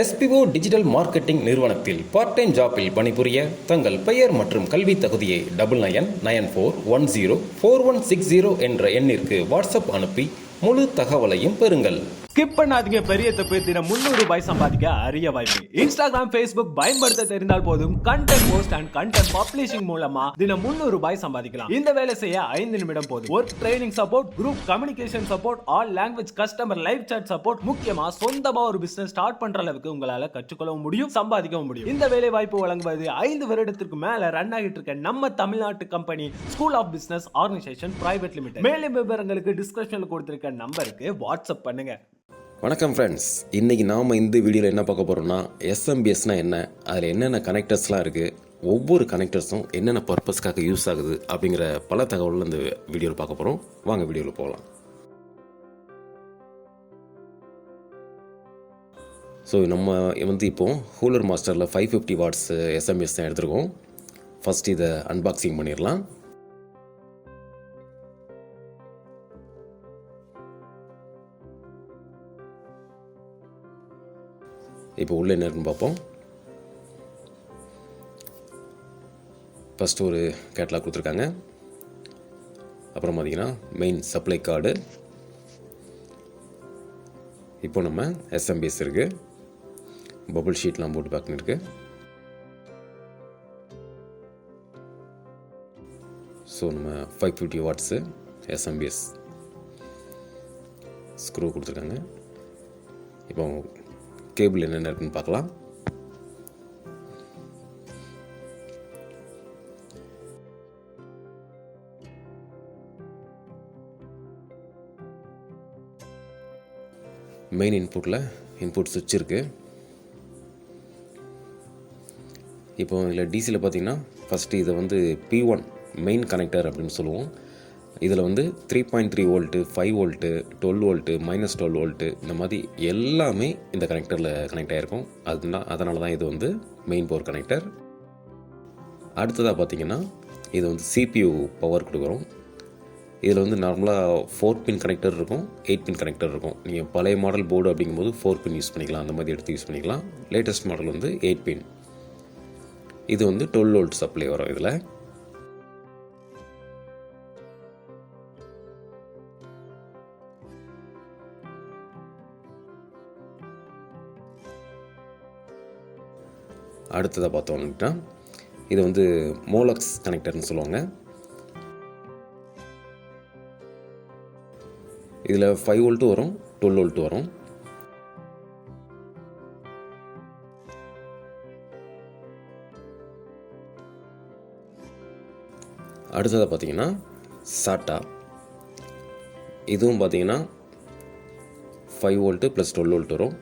SPO digital marketing நிறுவனத்தில் part time ஜாப்பில் பணிபுரிய தங்கள் பெயர் மற்றும் கல்வி தகுதியை 9994104160 என்ற எண்ணிற்கு வாட்ஸ்அப் அனுப்பி முழு தகவலையும் பெறுங்கள். ஸ்கிப் பண்ணாதீங்க. பெரிய தப்பு. தினம் 300 ரூபாய் சம்பாதிக்க அரிய வாய்ப்பு. இன்ஸ்டாகிராம், Facebook பயன்படுத்த தெரிந்தால் போதும். Content post and content publishing மூலமா தினம் 300 ரூபாய் சம்பாதிக்கலாம். இந்த வேலை செய்ய 5 நிமிடம் போதும். Work training support, group communication support, all language customer live chat support, முக்கியமா சொந்தமா ஒரு பிசினஸ் ஸ்டார்ட் பண்ற அளவுக்கு உங்களால கற்றுக்கொள்ளவும் முடியும், சம்பாதிக்கவும் முடியும். இந்த வேலை வாய்ப்பு வழங்குவது 5 வருடத்திற்கு மேல ரன் ஆகிட்டு இருக்க நம்ம தமிழ்நாட்டு company school of business organisation private limited. மேலும் விவரங்களுக்கு டிஸ்கிரிப்ஷன்ல கொடுத்திருக்க நம்பருக்கு வாட்ஸ்அப் பண்ணுங்க. வணக்கம் ஃப்ரெண்ட்ஸ், இன்றைக்கி நாம் இந்த வீடியோவில் என்ன பார்க்க போகிறோம்னா SMBSனால் என்ன, அதில் என்னென்ன கனெக்டர்ஸ்லாம் இருக்குது, ஒவ்வொரு கனெக்டர்ஸும் என்னென்ன பர்பஸ்க்காக யூஸ் ஆகுது அப்படிங்கிற பல தகவல்கள் இந்த வீடியோவில் பார்க்க போகிறோம். வாங்க வீடியோவில் போகலாம். ஸோ நம்ம இப்போது ஹூலர் மாஸ்டரில் 550 வாட்ஸ் SMBS தான் எடுத்துருக்கோம். ஃபஸ்ட் இதை அன்பாக்சிங் பண்ணிடலாம். இப்போ உள்ளே என்ன இருக்குன்னு பார்ப்போம். ஃபஸ்ட்டு ஒரு கேட்லாக் கொடுத்துருக்காங்க. அப்புறம் பார்த்திங்கன்னா மெயின் சப்ளை கார்டு. இப்போ நம்ம SMBS இருக்குது, பபுள் ஷீட்லாம் போட்டு பேக் பண்ணியிருக்கு. ஸோ நம்ம 550 வாட்ஸு SMBS ஸ்க்ரூ கொடுத்துருக்காங்க. இப்போ கேபிள் என்னென்ன இருக்குன்னு பார்க்கலாம். மெயின் இன்புட் சுவிட்ச் இருக்குது. இப்போ இதில் டிசியில் பார்த்தீங்கன்னா ஃபஸ்ட்டு இதை P1 மெயின் கனெக்டர் அப்படின்னு சொல்லுவோம். இதில் 3.3 வோல்ட்டு, 5 வோல்ட்டு, 12 வோல்ட்டு, -12 வோல்ட்டு, இந்த மாதிரி எல்லாமே இந்த கனெக்டரில் கனெக்ட் ஆகிருக்கும். அதனால தான் இது மெயின் பவர் கனெக்டர். அடுத்ததாக பார்த்தீங்கன்னா இது CPU பவர் கொடுக்குறோம். இதில் நார்மலாக 4 பின் கனெக்டர் இருக்கும், 8 பின் கனெக்டர் இருக்கும். நீங்கள் பழைய மாடல் போர்டு அப்படிங்கும்போது 4 பின் யூஸ் பண்ணிக்கலாம், அந்த மாதிரி எடுத்து யூஸ் பண்ணிக்கலாம். லேட்டஸ்ட் மாடல் 8 பின். இது 12 வோல்ட் சப்ளை வரும். இதில் அடுத்ததாக பார்த்தோம்னா இது மோலக்ஸ் கனெக்டர்னு சொல்லுவாங்க. இதில் 5 வோல்ட்டு வரும், 12 வோல்ட்டு வரும். அடுத்ததாக பார்த்தீங்கன்னா சாட்டா. இதுவும் பார்த்தீங்கன்னா 5 வோல்ட்டு ப்ளஸ் 12 வோல்ட் வரும்.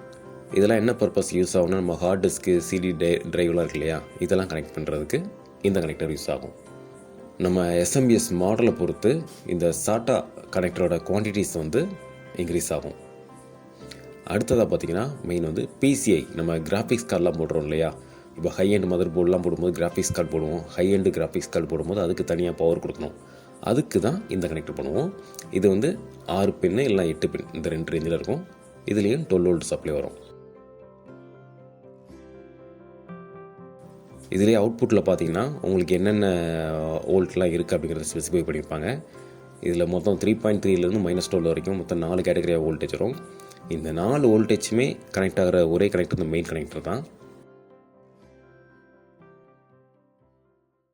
இதெல்லாம் என்ன பர்பஸ் யூஸ் ஆகும்னா, நம்ம ஹார்ட் டிஸ்க்கு, CD ட்ரைவ்லாம் இருக்கு இல்லையா, இதெல்லாம் கனெக்ட் பண்ணுறதுக்கு இந்த கனெக்டர் யூஸ் ஆகும். நம்ம SMBS மாடலை பொறுத்து இந்த சாட்டா கனெக்டரோட குவான்டிட்டிஸ் இன்க்ரீஸ் ஆகும். அடுத்ததாக பார்த்திங்கன்னா மெயின் PCI, நம்ம கிராஃபிக்ஸ் கார்டெலாம் போடுறோம் இல்லையா. இப்போ ஹை எண்ட் மதர் போர்டெலாம் போடும்போது கிராஃபிக்ஸ் கார்டு போடுவோம். ஹை எண்டு கிராஃபிக்ஸ் கார்டு போடும்போது அதுக்கு தனியாக பவர் கொடுக்கணும். அதுக்கு தான் இந்த கனெக்டர் பண்ணுவோம். இது 6 பின்னு இல்லை 8 பின், இந்த 2 ரேஞ்சில் இருக்கும். இதுலேயும் 12 வோல்ட் சப்ளை வரும். இதிலே அவுட்புட்டில் பார்த்தீங்கன்னா உங்களுக்கு என்னென்ன வோல்ட்லாம் இருக்குது அப்படிங்கிறத ஸ்பெசிஃபை பண்ணியிருப்பாங்க. இதில் மொத்தம் 3.3லேருந்து -12 வரைக்கும் மொத்தம் 4 கேட்டகரியாக வோல்டேஜ் வரும். இந்த 4 வோல்டேஜுமே கனெக்ட் ஆகிற ஒரே கனெக்டர் மெயின் கனெக்டர் தான்.